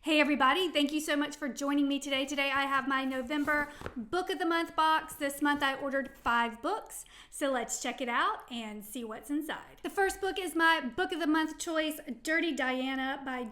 Hey everybody, thank you so much for joining me today. Today I have my November Book of the Month box. This month I ordered 5 books, so let's check it out and see what's inside. The first book is my Book of the Month choice, Dirty Diana by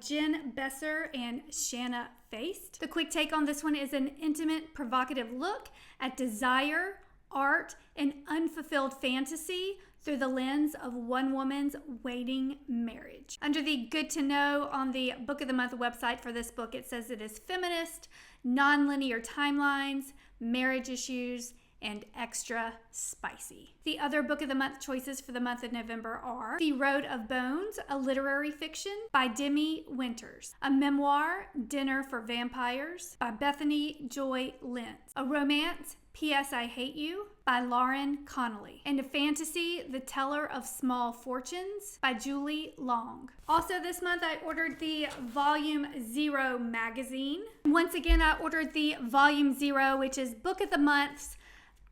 Besser and Shana Feste. The quick take on this one is an intimate, provocative look at desire, art, and unfulfilled fantasy through the lens of one woman's waiting marriage. Under the Good to Know on the Book of the Month website for this book, it says it is feminist, non-linear timelines, marriage issues, and extra spicy. The other Book of the Month choices for the month of November are The Road of Bones, a literary fiction by Demi Winters, a memoir, Dinner for Vampires by Bethany Joy Lentz, a romance, P.S. I Hate You by Lauren Connolly, and a fantasy, The Teller of Small Fortunes by Julie Long. Also this month I ordered the Volume 0 magazine. Once again I ordered the Volume 0, which is Book of the Month's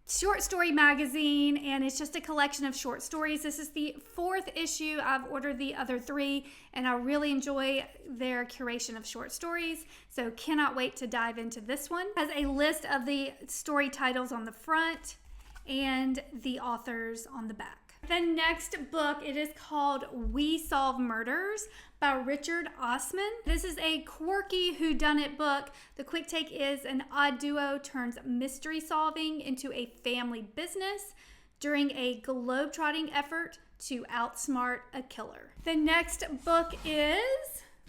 short story magazine, and it's just a collection of short stories. This is the 4th issue. I've ordered the other 3, and I really enjoy their curation of short stories, so cannot wait to dive into this one. It has a list of the story titles on the front and the authors on the back. The next book, it is called We Solve Murders by Richard Osman. This is a quirky whodunit book. The quick take is an odd duo turns mystery solving into a family business during a globetrotting effort to outsmart a killer. The next book is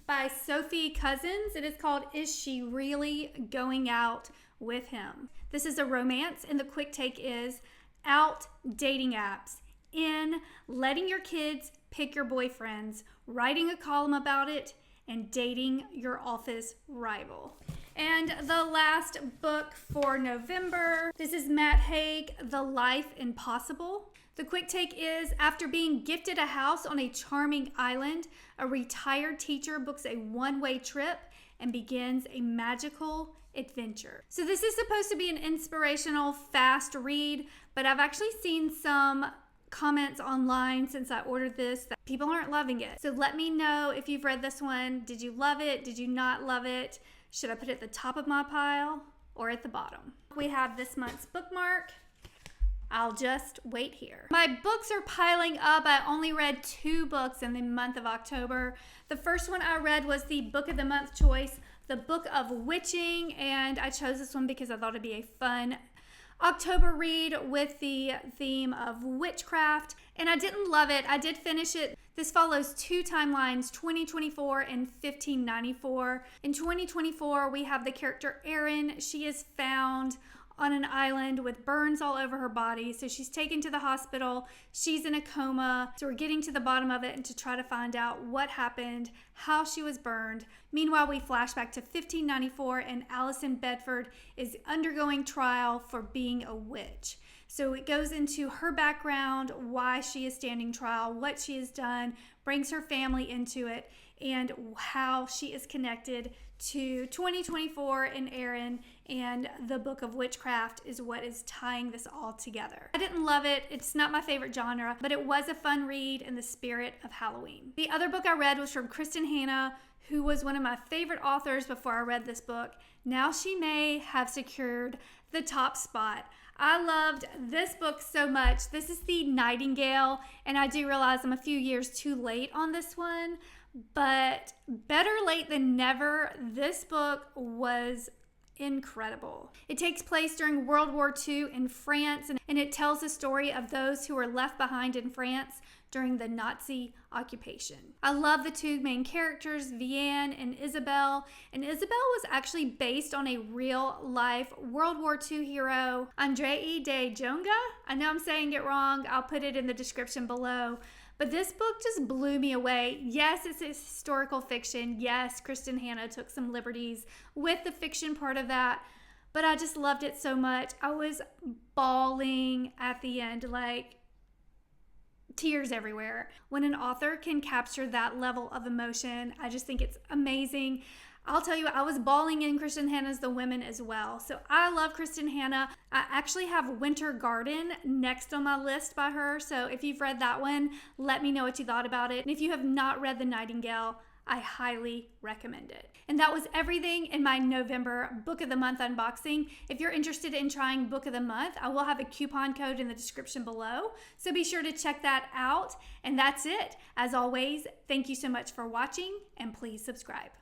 by Sophie Cousins. It is called Is She Really Going Out with Him? This is a romance, and the quick take is out dating apps, in letting your kids pick your boyfriends, writing a column about it, and dating your office rival. And the last book for November, this is Matt Haig, The Life Impossible. The quick take is, after being gifted a house on a charming island, a retired teacher books a one-way trip and begins a magical adventure. So this is supposed to be an inspirational, fast read, but I've actually seen some comments online since I ordered this that people aren't loving it. So let me know if you've read this one. Did you love it? Did you not love it? Should I put it at the top of my pile or at the bottom? We have this month's bookmark. I'll just wait here. My books are piling up. I only read 2 books in the month of October. The first one I read was the Book of the Month choice, The Book of Witching, and I chose this one because I thought it'd be a fun October read with the theme of witchcraft, and I didn't love it. I did finish it. This follows 2 timelines, 2024 and 1594. In 2024, we have the character Erin. She is found on an island with burns all over her body. So she's taken to the hospital. She's in a coma. So we're getting to the bottom of it and to try to find out what happened, how she was burned. Meanwhile, we flash back to 1594 and Allison Bedford is undergoing trial for being a witch. So it goes into her background, why she is standing trial, what she has done, brings her family into it, and how she is connected to 2024 and Erin, and the Book of Witchcraft is what is tying this all together. I didn't love it. It's not my favorite genre, but it was a fun read in the spirit of Halloween. The other book I read was from Kristen, Hanna, who was one of my favorite authors before I read this book. Now she may have secured the top spot. I loved this book so much. This is the Nightingale, and I do realize I'm a few years too late on this one, but better late than never. This book was incredible. It takes place during World War II in France, and it tells the story of those who were left behind in France during the Nazi occupation. I love the 2 main characters, Vianne and Isabel was actually based on a real-life World War II hero, Andrei de Jonga. I know I'm saying it wrong. I'll put it in the description below. But this book just blew me away. Yes, it's a historical fiction. Yes, Kristen Hanna took some liberties with the fiction part of that, but I just loved it so much. I was bawling at the end, like tears everywhere. When an author can capture that level of emotion, I just think it's amazing. I'll tell you, I was bawling in Kristen Hanna's The Women as well. So I love Kristen Hanna. I actually have Winter Garden next on my list by her. So if you've read that one, let me know what you thought about it. And if you have not read The Nightingale, I highly recommend it. And that was everything in my November Book of the Month unboxing. If you're interested in trying Book of the Month, I will have a coupon code in the description below. So be sure to check that out. And that's it. As always, thank you so much for watching, and please subscribe.